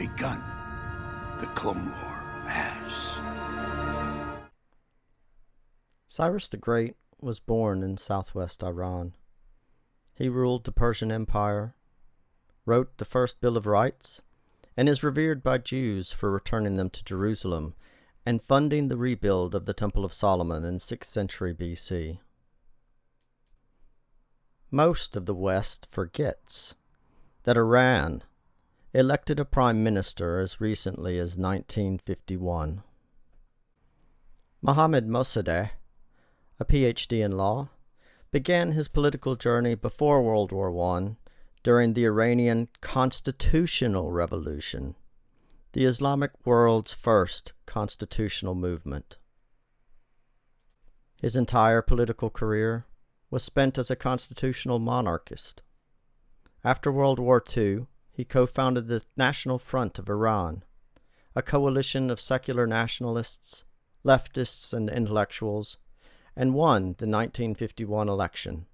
begun. The Clone War has. Cyrus the Great was born in southwest Iran. He ruled the Persian Empire, wrote the first Bill of Rights, and is revered by Jews for returning them to Jerusalem and funding the rebuild of the Temple of Solomon in 6th century BC. Most of the West forgets that Iran elected a prime minister as recently as 1951. Mohammad Mossadegh, a PhD in law, began his political journey before World War I during the Iranian Constitutional Revolution, the Islamic world's first constitutional movement. His entire political career was spent as a constitutional monarchist. After World War II, he co-founded the National Front of Iran, a coalition of secular nationalists, leftists, and intellectuals, and won the 1951 election.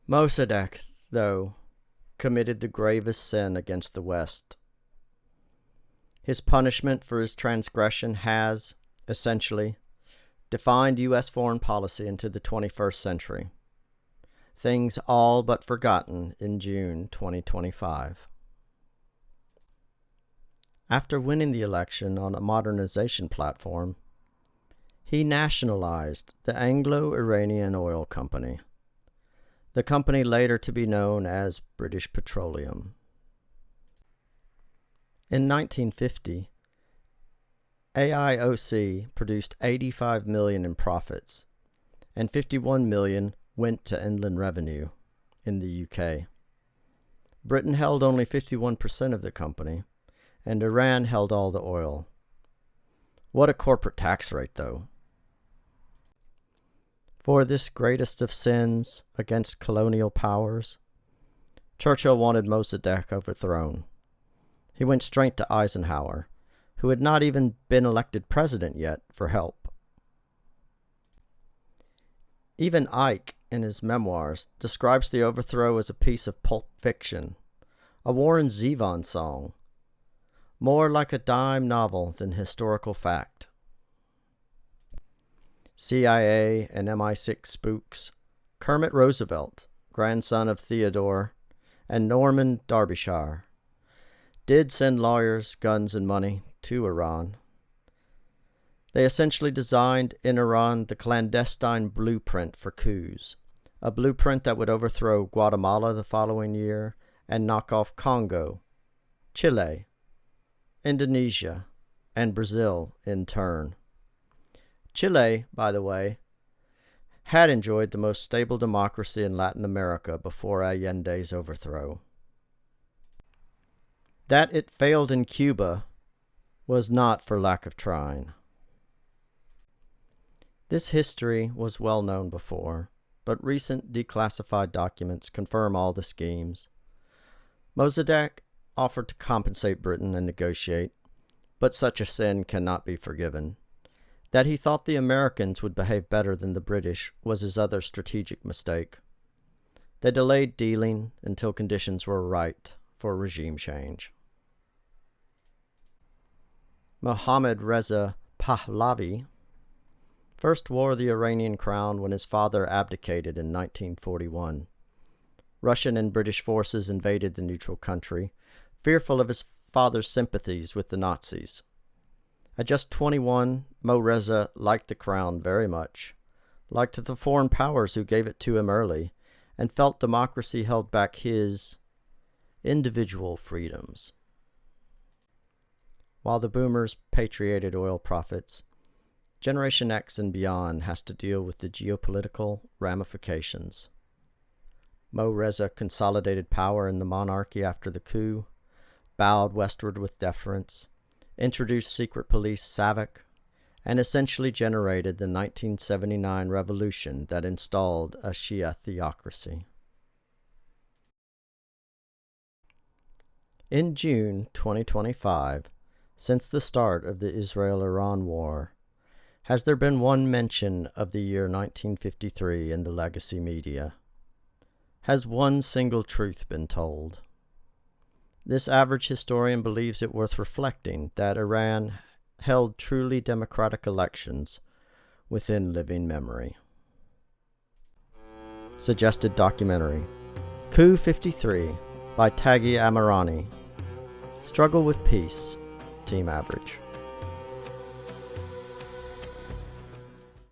Mossadegh, though, committed the gravest sin against the West. His punishment for his transgression has, essentially, defined U.S. foreign policy into the 21st century. Things all but forgotten in June 2025. After winning the election on a modernization platform, he nationalized the Anglo-Iranian Oil Company, the company later to be known as British Petroleum. In 1950, AIOC produced $85 million in profits, and $51 million went to inland revenue in the UK. Britain held only 51% of the company, and Iran held all the oil. What a corporate tax rate, though. For this greatest of sins against colonial powers, Churchill wanted Mossadegh overthrown. He went straight to Eisenhower, who had not even been elected president yet, for help. Even Ike, in his memoirs, describes the overthrow as a piece of pulp fiction, a Warren Zevon song, more like a dime novel than historical fact. CIA and MI6 spooks, Kermit Roosevelt, grandson of Theodore, and Norman Derbyshire, did send lawyers, guns, and money to Iran. They essentially designed in Iran the clandestine blueprint for coups, a blueprint that would overthrow Guatemala the following year and knock off Congo, Chile, Indonesia, and Brazil in turn. Chile, by the way, had enjoyed the most stable democracy in Latin America before Allende's overthrow. That it failed in Cuba was not for lack of trying. This history was well known before, but recent declassified documents confirm all the schemes. Mossadegh offered to compensate Britain and negotiate, but such a sin cannot be forgiven. That he thought the Americans would behave better than the British was his other strategic mistake. They delayed dealing until conditions were right for regime change. Mohammad Reza Pahlavi first wore the Iranian crown when his father abdicated in 1941. Russian and British forces invaded the neutral country, fearful of his father's sympathies with the Nazis. At just 21, Mo Reza liked the crown very much, liked the foreign powers who gave it to him early, and felt democracy held back his individual freedoms. While the boomers patriated oil profits, Generation X and beyond has to deal with the geopolitical ramifications. Mo Reza consolidated power in the monarchy after the coup, bowed westward with deference, introduced secret police SAVAK, and essentially generated the 1979 revolution that installed a Shia theocracy. In June 2025, since the start of the Israel-Iran war, has there been one mention of the year 1953 in the legacy media? Has one single truth been told? This average historian believes it worth reflecting that Iran held truly democratic elections within living memory. Suggested documentary: Coup 53 by Taghi Amirani. Struggle with Peace, Team Average.